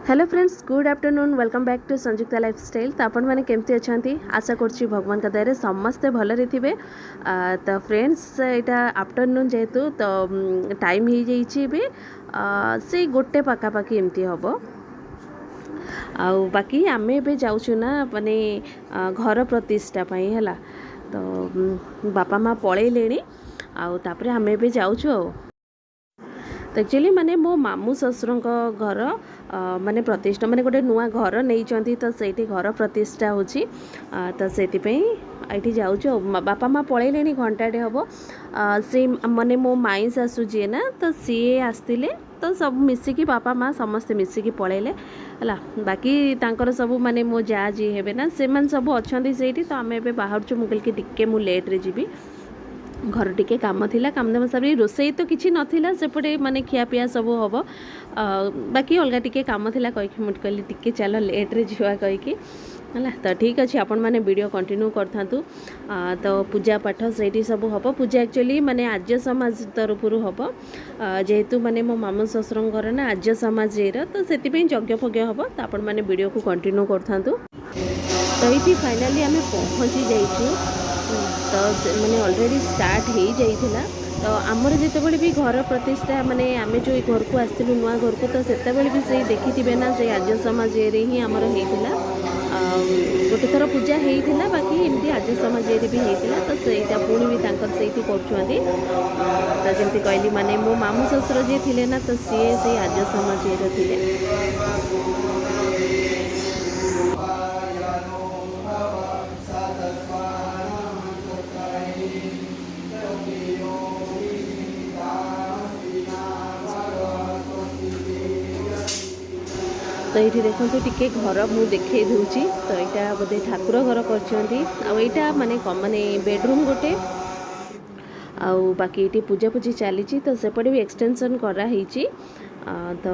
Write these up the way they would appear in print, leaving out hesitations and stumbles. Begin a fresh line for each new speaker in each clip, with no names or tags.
Hello friends, good afternoon. Welcome back to Samyukta lifestyle. तो आपण मैंने केमती अच्छा आशा करुँची भगवान का दया समस्ते भलरे थे। तो फ्रेंड्स यहाँ आफ्टरनून जेहेतु तो टाइम हो जाइए से गोटे पखापाखि एमती हम बाकी आम ए जाऊँ ना माने घर प्रतिष्ठा है। तो बापा माँ पलैले आउे आम ए जाऊँ। तो एक्चुअली माने मो मामू ससुर घर माने प्रतिष्ठा माने गोटे नुआ घर नहीं तो से घर प्रतिष्ठा होची। तो से ये जाऊँ बापा माँ पलैले घंटाटे हम से माने मो माई सासू जी ना तो सी आसते तो सब मिसिकी बापा माँ समस्ते मिसिकी पलैले है। बाकी तांकर सब माने मो जा जी हे ना से सब अच्छा से तो आम ए बाहर मुझे टिके मु लेट्रे जी घर टिके काम थिला काम दाम सारी रोसई तो किसी नथिला सेपटे माने खियापिया सब हम बाकी अलग टिके काम थिला कहीकि मुझे कहली टिके चल लेट्रे जीवा कहीकि है। तो ठीक अच्छे आपण मैंने वीडियो कंटिन्यू करथातु। तो पूजा पाठ से सब हम पूजा एक्चुअली माने आर्य समाज तरफ हम जेहेतु माने मो मामू ससुर घर ना आर्य समाज तो से यज्ञ फज्ञ हम तो आपण मैंने वीडियो को कंटिन्यू करथातु। तो ये फाइनाली आम पहुँची जाइछू। तो मैंने ऑलरेडी स्टार्ट हो जाइथिला। तो आमर जितेबाला भी घर प्रतिष्ठा माने आम जो घर को आसलु नुआ घर को तो सेतेबाला भी से देखी ना से आर्य समाज रे ही आमर होइथिला। गोटे थर पूजा होइथिला बाकी एमती आर्य समाज रे भी होइथिला। तो सेटा पुणी भी तांकर सेठी करछुआंती। तो जेमती कहली माने मो मामू ससुर जे थिले ना तो सी से आर्य समाज रे थिले। तो ये देखो टिके घर मुझे देखे दूची। तो यहाँ बोधे ठाकुर घर कर माने माने बेडरूम गोटे बाकी ये पूजा पूजी चली। तो सेपटे भी एक्सटेंशन कराही। तो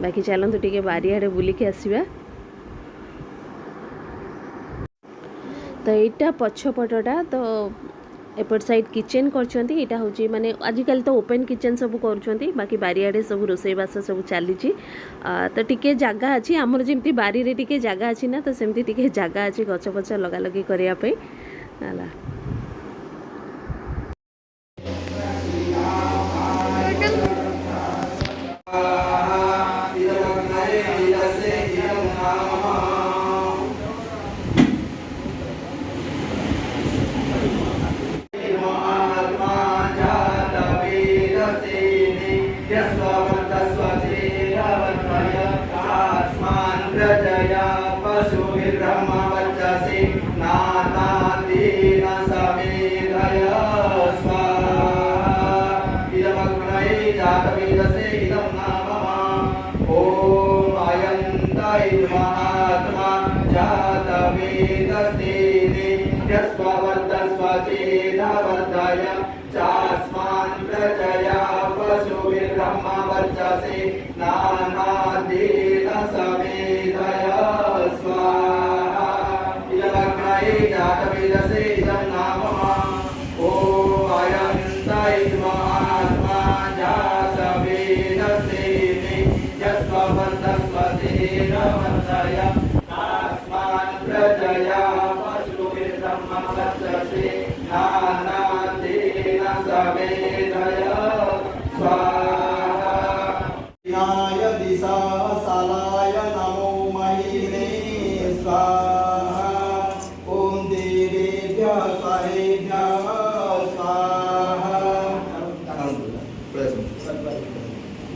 बाकी चलतु टिके बारियाड़े बुलिकी आसवा। तो यहाँ पछपटा तो एपट साइड किचेन करछंती। एटा होची माने आजिकल तो ओपन किचेन सब करछंती बाकी बारियाडे सब रोसईबास सब चली। तो टिके जगह अच्छी आमर जमती बारी रे टिके जगह अच्छी ना तो सेमती टिके जगह अच्छी गछ पछ लगा लगी करिया पे हला।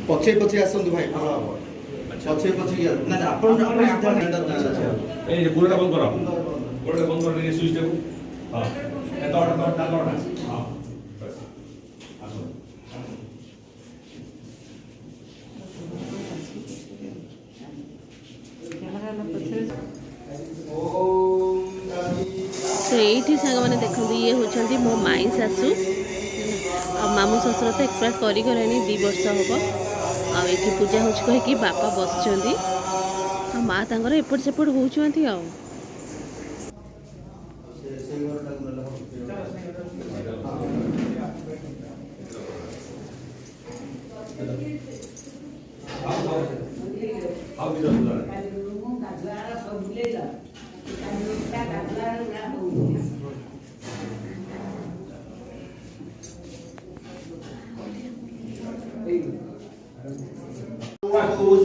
पछे पछे आसंतु भाई पछे पछे ना आपण ए गोलटा बंद करो गोलटा बंद कर के स्विच देखो। हां ए दौड़ा हां बस आसो।
तो ये सांग मैंने देखते ये होती मो माई सासू मामू ससुर तो एक्सपायर करगले 2 वर्ष हम आठी पूजा हो कहीकि बापा बस माँ तर एपट सेपट होती।
ଆଉ କିଛି ଅସୁବିଧା ନାହିଁ।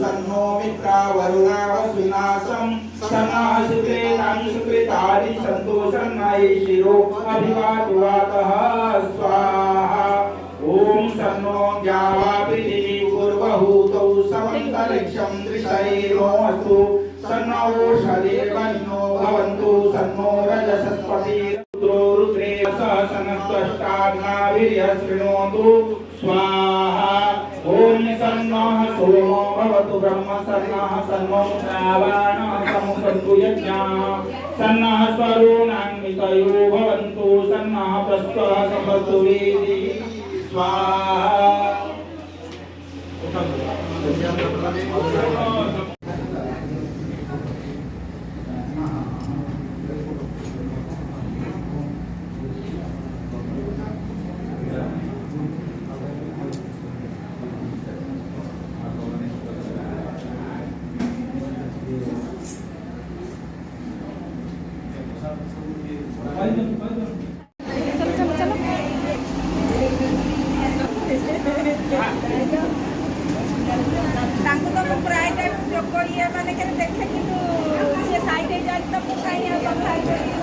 सन्नो मित्रा वरुणा वसुनासं सन्नः सुकृतं सुकृतादि सन्तोषन्नाय शिरो अभिवादुवातः स्वाहा ॐ सन्नो द्यावा पृथिवी पूर्वहूतौ समन्तरिक्षं दृशैर्नोऽस्तु सन्नो ओषधीर्वन्नो भवन्तु सन्नो रजसस्पति रुद्रे सहसनस्त्वष्टाग्नाभिर्यशृणोतु स्वाहा ॐ सन्नः सोमो भवतु ब्रह्म सन्नः सन्नो श्रावणः समुसन्तु यज्ञाः सन्नः स्वरूणान्वितयो भवन्तु सन्नः प्रस्तः सम्पत्तु वेदी स्वाहा
ତାଙ୍କୁ ତ ମୁଁ ପ୍ରାୟ ଟାଇମ୍ ଯୋଗ ଇଏ ମାନେ କେବେ ଦେଖେ କିନ୍ତୁ ସେ ସାଇଡ୍ ହେଇଯାନ୍ତି ତ ମୁଁ କାହିଁ ଆଉ କଥା ହେଇପାରିବି